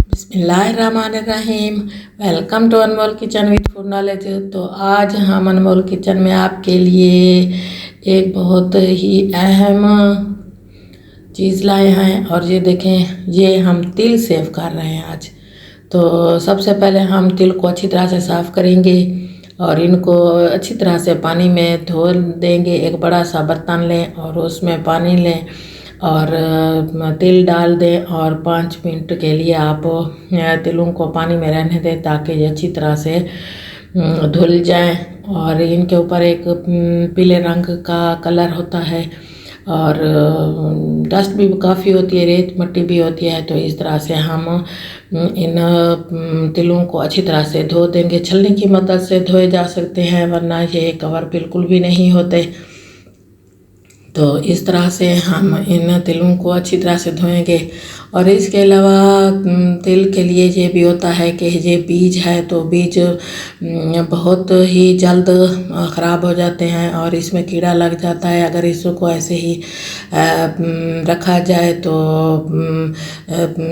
बिस्मिल्लाहिर्रहमानिर्रहीम। Welcome to Anmol kitchen with food knowledge. तो आज हम अनमोल किचन में आपके लिए एक बहुत ही अहम चीज़ लाए हैं और ये देखें, ये हम तिल सेव कर रहे हैं आज। तो सबसे पहले हम तिल को अच्छी तरह से साफ़ करेंगे और इनको अच्छी तरह से पानी में धो देंगे। एक बड़ा सा बर्तन लें और उसमें पानी लें और तिल डाल दें और 5 मिनट के लिए आप तिलों को पानी में रहने दें ताकि ये अच्छी तरह से धुल जाएं। और इनके ऊपर एक पीले रंग का कलर होता है और डस्ट भी काफ़ी होती है, रेत मिट्टी भी होती है। तो इस तरह से हम इन तिलों को अच्छी तरह से धो देंगे। छलनी की मदद से धोए जा सकते हैं, वरना ये कवर बिल्कुल भी नहीं होते। तो इस तरह से हम इन तिलों को अच्छी तरह से धोएंगे। और इसके अलावा तिल के लिए ये भी होता है कि ये बीज है, तो बीज बहुत ही जल्द ख़राब हो जाते हैं और इसमें कीड़ा लग जाता है। अगर इसको ऐसे ही रखा जाए तो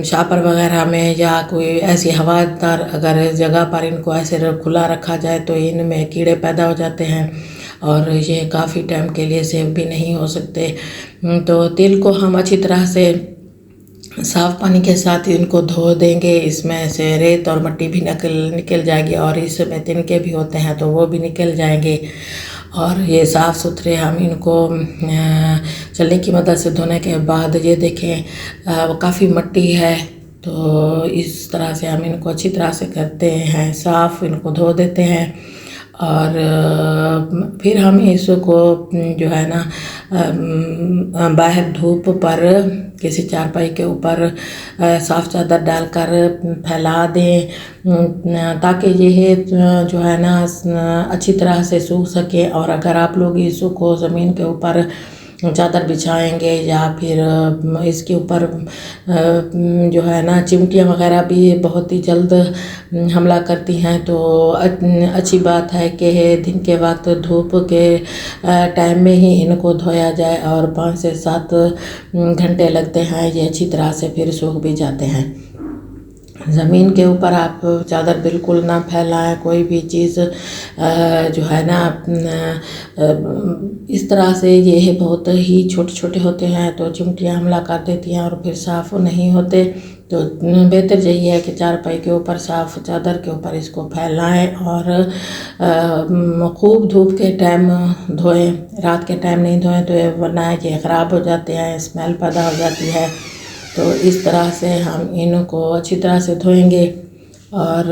शापर वगैरह में या कोई ऐसी हवादार अगर जगह पर इनको ऐसे खुला रखा जाए तो इनमें कीड़े पैदा हो जाते हैं और ये काफ़ी टाइम के लिए सेव भी नहीं हो सकते। तो तिल को हम अच्छी तरह से साफ़ पानी के साथ इनको धो देंगे। इसमें से रेत और मिट्टी भी निकल जाएगी और इसमें तिनके भी होते हैं तो वो भी निकल जाएंगे। और ये साफ़ सुथरे हम इनको छलनी की मदद से धोने के बाद ये देखें काफ़ी मिट्टी है। तो इस तरह से हम इनको अच्छी तरह से करते हैं, साफ़ इनको धो देते हैं। और फिर हम इसको जो है ना बाहर धूप पर किसी चारपाई के ऊपर साफ़ चादर डालकर फैला दें ताकि ये जो है ना अच्छी तरह से सूख सके। और अगर आप लोग इसको ज़मीन के ऊपर चादर बिछाएंगे या फिर इसके ऊपर जो है ना चिमटियाँ वगैरह भी बहुत ही जल्द हमला करती हैं, तो अच्छी बात है कि दिन के वक्त धूप के टाइम में ही इनको धोया जाए और 5 से 7 घंटे लगते हैं, ये अच्छी तरह से फिर सूख भी जाते हैं। ज़मीन के ऊपर आप चादर बिल्कुल ना फैलाएं, कोई भी चीज़ जो है ना इस तरह से ये बहुत ही छोटे छोटे होते हैं तो चिमटियाँ हमला कर देती हैं और फिर साफ़ नहीं होते। तो बेहतर यही है कि चारपाई के ऊपर साफ़ चादर के ऊपर इसको फैलाएं और खूब धूप के टाइम धोएं, रात के टाइम नहीं धोएं तो वरना ये ख़राब हो जाते हैं, स्मेल पैदा हो जाती है। तो इस तरह से हम इनको अच्छी तरह से धोएंगे और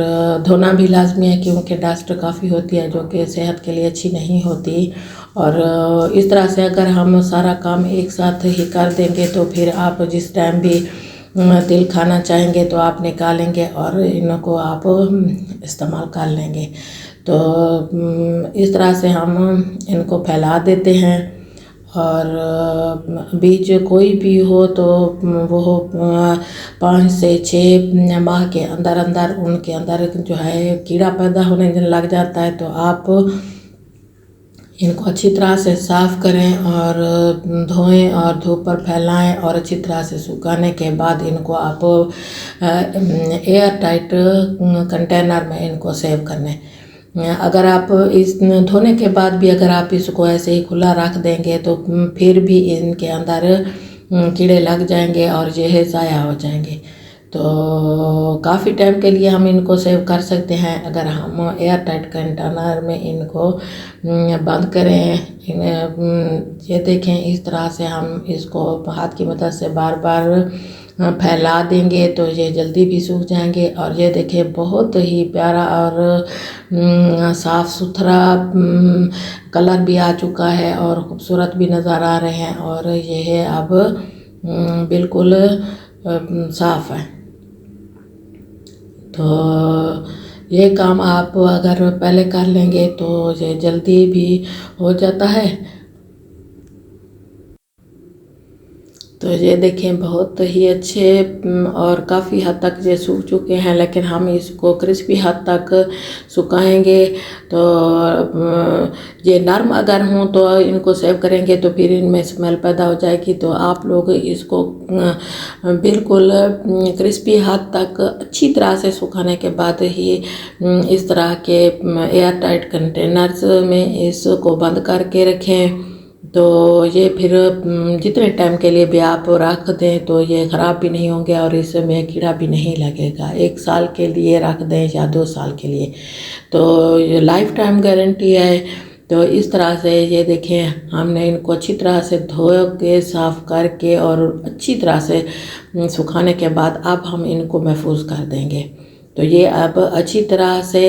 धोना भी लाजमी है क्योंकि डस्ट काफ़ी होती है जो कि सेहत के लिए अच्छी नहीं होती। और इस तरह से अगर हम सारा काम एक साथ ही कर देंगे तो फिर आप जिस टाइम भी तिल खाना चाहेंगे तो आप निकालेंगे और इनको आप इस्तेमाल कर लेंगे। तो इस तरह से हम इनको फैला देते हैं। और बीज कोई भी हो तो वो 5 से 6 माह के अंदर अंदर उनके अंदर जो है कीड़ा पैदा होने लग जाता है। तो आप इनको अच्छी तरह से साफ़ करें और धोएं और धूप पर फैलाएं और अच्छी तरह से सुखाने के बाद इनको आप एयर टाइट कंटेनर में इनको सेव करने। अगर आप इस धोने के बाद भी अगर आप इसको ऐसे ही खुला रख देंगे तो फिर भी इनके अंदर कीड़े लग जाएंगे और ये ज़ाया हो जाएंगे। तो काफ़ी टाइम के लिए हम इनको सेव कर सकते हैं अगर हम एयर टाइट कंटेनर में इनको बंद करें। ये देखें, इस तरह से हम इसको हाथ की मदद से बार बार फैला देंगे तो ये जल्दी भी सूख जाएंगे। और ये देखें, बहुत ही प्यारा और साफ़ सुथरा कलर भी आ चुका है और खूबसूरत भी नज़र आ रहे हैं और ये है अब बिल्कुल साफ़ है। तो ये काम आप अगर पहले कर लेंगे तो ये जल्दी भी हो जाता है। तो ये देखें बहुत ही अच्छे और काफ़ी हद तक ये सूख चुके हैं, लेकिन हम इसको क्रिस्पी हद तक सुखाएंगे। तो ये नरम अगर हों तो इनको सेव करेंगे तो फिर इनमें स्मेल पैदा हो जाएगी। तो आप लोग इसको बिल्कुल क्रिस्पी हद तक अच्छी तरह से सुखाने के बाद ही इस तरह के एयर टाइट कंटेनर्स में इसको बंद करके रखें। तो ये फिर जितने टाइम के लिए भी आप रख दें तो ये ख़राब भी नहीं होंगे और इसमें कीड़ा भी नहीं लगेगा। 1 साल के लिए रख दें या 2 साल के लिए, तो ये लाइफ टाइम गारंटी है। तो इस तरह से ये देखें, हमने इनको अच्छी तरह से धो के साफ़ करके और अच्छी तरह से सुखाने के बाद अब हम इनको महफूज कर देंगे। तो ये अब अच्छी तरह से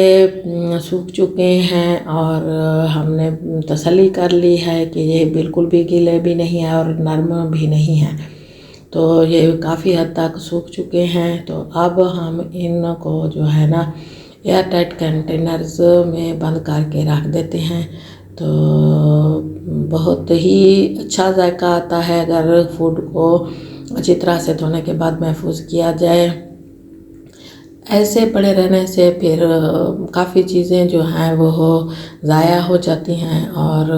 सूख चुके हैं और हमने तसल्ली कर ली है कि ये बिल्कुल भी गीले भी नहीं है और नरम भी नहीं है। तो ये काफ़ी हद तक सूख चुके हैं। तो अब हम इनको जो है ना एयर टाइट कंटेनर्स में बंद करके रख देते हैं। तो बहुत ही अच्छा जायका आता है अगर फूड को अच्छी तरह से धोने के बाद महफूज किया जाए। ऐसे पड़े रहने से फिर काफ़ी चीज़ें जो हैं वो ज़ाया हो जाती हैं। और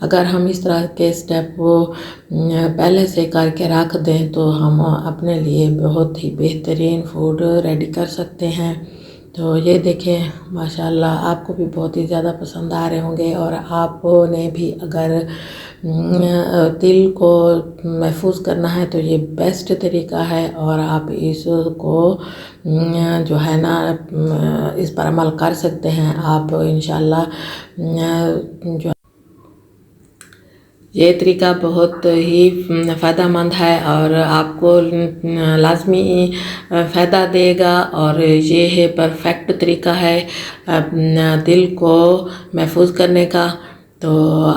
अगर हम इस तरह के स्टेप वो पहले से करके रख दें तो हम अपने लिए बहुत ही बेहतरीन फूड रेडी कर सकते हैं। तो ये देखें, माशाल्लाह आपको भी बहुत ही ज़्यादा पसंद आ रहे होंगे। और आपने भी अगर तिल को महफूज करना है तो ये बेस्ट तरीका है और आप इसको जो है ना इस पर अमल कर सकते हैं। आप इंशाल्लाह जो ये तरीका बहुत ही फ़ायदेमंद है और आपको लाजमी फ़ायदा देगा। और ये है परफेक्ट तरीका है दिल को महफूज करने का। तो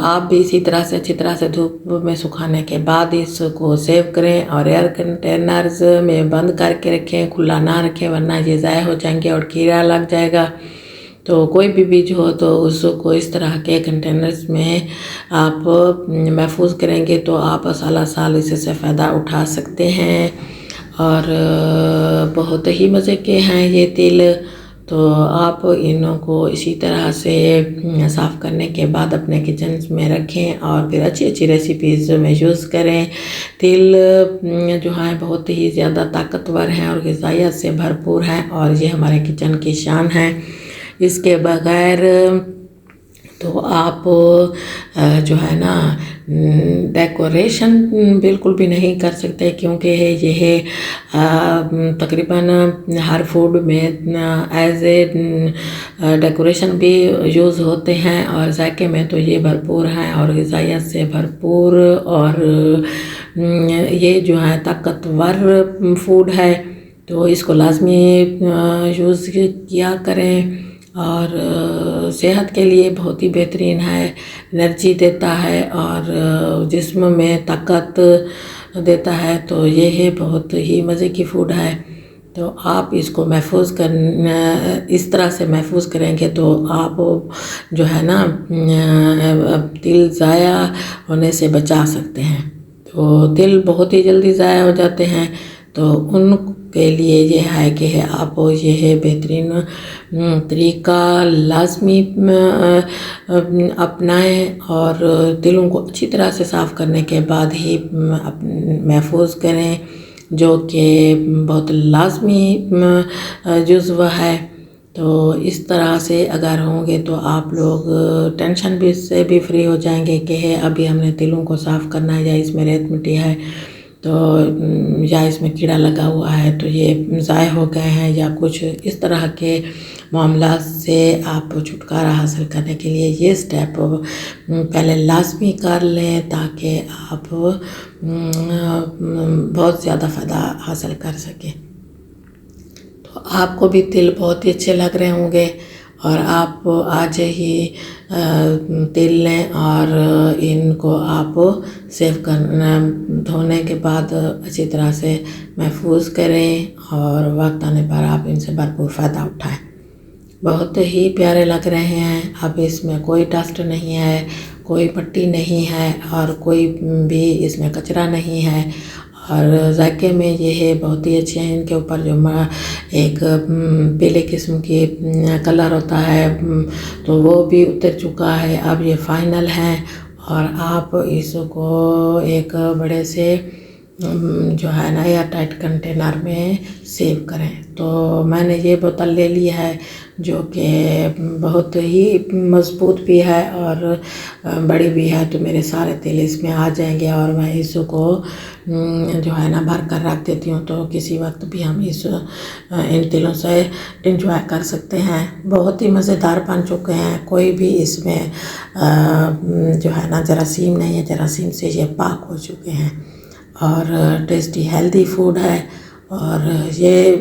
आप भी इसी तरह से अच्छी तरह से धूप में सुखाने के बाद इसको सेव करें और एयर कंटेनर्स में बंद करके रखें, खुला ना रखें वरना ये ज़ाया हो जाएंगे और कीड़ा लग जाएगा। तो कोई भी बीज हो तो उसको इस तरह के कंटेनर्स में आप महफूज करेंगे तो आप साल साल इससे फ़ायदा उठा सकते हैं। और बहुत ही मज़े के हैं ये तिल। तो आप इनको इसी तरह से साफ़ करने के बाद अपने किचन में रखें और फिर अच्छी अच्छी रेसिपीज़ में यूज़ करें। तिल जो है बहुत ही ज़्यादा ताकतवर हैं और ग़िज़ाइयत से भरपूर हैं और ये हमारे किचन की शान है। इसके बगैर तो आप जो है ना डेकोरेशन बिल्कुल भी नहीं कर सकते, क्योंकि यह तकरीबन हर फूड में एज ए डेकोरेशन भी यूज़ होते हैं और जायके में तो ये भरपूर हैं और ग़िज़ाइयत से भरपूर। और ये जो है ताकतवर फूड है तो इसको लाजमी यूज़ किया करें और सेहत के लिए बहुत ही बेहतरीन है, एनर्जी देता है और जिस्म में ताकत देता है। तो ये है बहुत ही मज़े की फूड है। तो आप इसको महफूज कर इस तरह से महफूज करेंगे तो आप जो है ना तिल ज़ाया होने से बचा सकते हैं। तो तिल बहुत ही जल्दी ज़ाया हो जाते हैं तो उनके लिए ये है कि आप ये है बेहतरीन तरीका लाजमी अपनाएं और तिलों को अच्छी तरह से साफ़ करने के बाद ही महफूज करें, जो कि बहुत लाजमी जुज़्व है। तो इस तरह से अगर होंगे तो आप लोग टेंशन भी से भी फ्री हो जाएंगे कि अभी हमने तिलों को साफ़ करना है या इसमें रेत मिट्टी है तो या इसमें कीड़ा लगा हुआ है तो ये ज़ाया हो गए हैं या कुछ इस तरह के मामला से आप छुटकारा हासिल करने के लिए ये स्टेप पहले लाजमी कर लें ताकि आप बहुत ज़्यादा फ़ायदा हासिल कर सकें। तो आपको भी तिल बहुत ही अच्छे लग रहे होंगे और आप आज ही तिल लें और इनको आप सेव करना धोने के बाद अच्छी तरह से महफूज करें और वक्त आने पर आप इनसे भरपूर फ़ायदा उठाएं। बहुत ही प्यारे लग रहे हैं। अब इसमें कोई डस्ट नहीं है, कोई पट्टी नहीं है और कोई भी इसमें कचरा नहीं है। और जायके में ये है बहुत ही अच्छे हैं। इनके ऊपर जो एक पीले किस्म की कलर होता है तो वो भी उतर चुका है। अब ये फाइनल है और आप इसको एक बड़े से जो है ना एयर टाइट कंटेनर में सेव करें। तो मैंने ये बोतल ले ली है जो कि बहुत ही मज़बूत भी है और बड़ी भी है, तो मेरे सारे तेल इसमें आ जाएंगे और मैं इसको जो है ना भर कर रख देती हूँ, तो किसी वक्त भी हम इन तेलों से इंजॉय कर सकते हैं। बहुत ही मज़ेदार बन चुके हैं, कोई भी इसमें जो है ना जरासीम नहीं है, जरासीम से ये पाक हो चुके हैं और टेस्टी हेल्दी फूड है और ये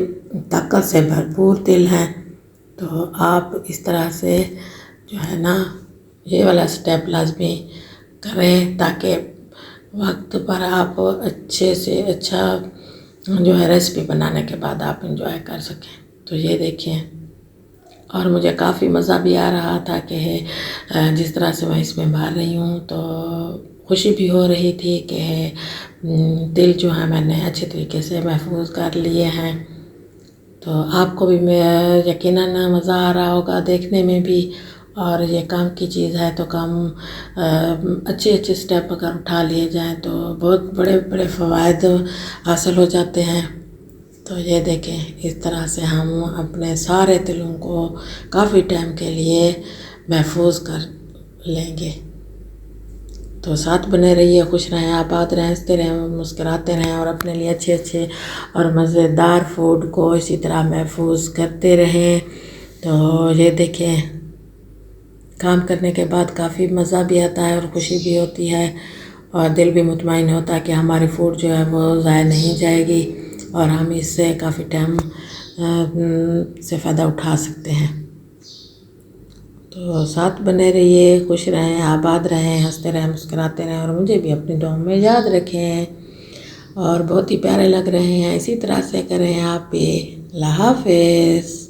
ताकत से भरपूर तेल हैं। तो आप इस तरह से जो है ना ये वाला स्टेप लाजमी करें ताकि वक्त पर आप अच्छे से अच्छा जो है रेसिपी बनाने के बाद आप इंजॉय कर सकें। तो ये देखें, और मुझे काफ़ी मज़ा भी आ रहा था कि जिस तरह से मैं इसमें भर रही हूँ, तो खुशी भी हो रही थी कि तिल जो है मैंने अच्छे तरीके से महफूज कर लिए हैं। तो आपको भी मैं यकीनन मज़ा आ रहा होगा देखने में भी, और ये काम की चीज़ है तो काम अच्छे अच्छे स्टेप अगर उठा लिए जाएं तो बहुत बड़े बड़े फ़वाइद हासिल हो जाते हैं। तो ये देखें, इस तरह से हम अपने सारे तिलों को काफ़ी टाइम के लिए महफूज कर लेंगे। तो साथ बने रहिए, खुश रहें, आबाद रहें, हंसते रहें, मुस्कुराते रहें और अपने लिए अच्छे अच्छे और मज़ेदार फूड को इसी तरह महफूज करते रहें। तो ये देखें, काम करने के बाद काफ़ी मज़ा भी आता है और खुशी भी होती है और दिल भी मुतमईन होता है कि हमारी फूड जो है वो ज़ाया नहीं जाएगी और हम इससे काफ़ी टाइम से फ़ायदा उठा सकते हैं। तो साथ बने रहिए, खुश रहें, आबाद रहें, हंसते रहें, मुस्कुराते रहें और मुझे भी अपनी दुआओं में याद रखें। और बहुत ही प्यारे लग रहे हैं, इसी तरह से करें आप भी। अल्लाह हाफ़िज़।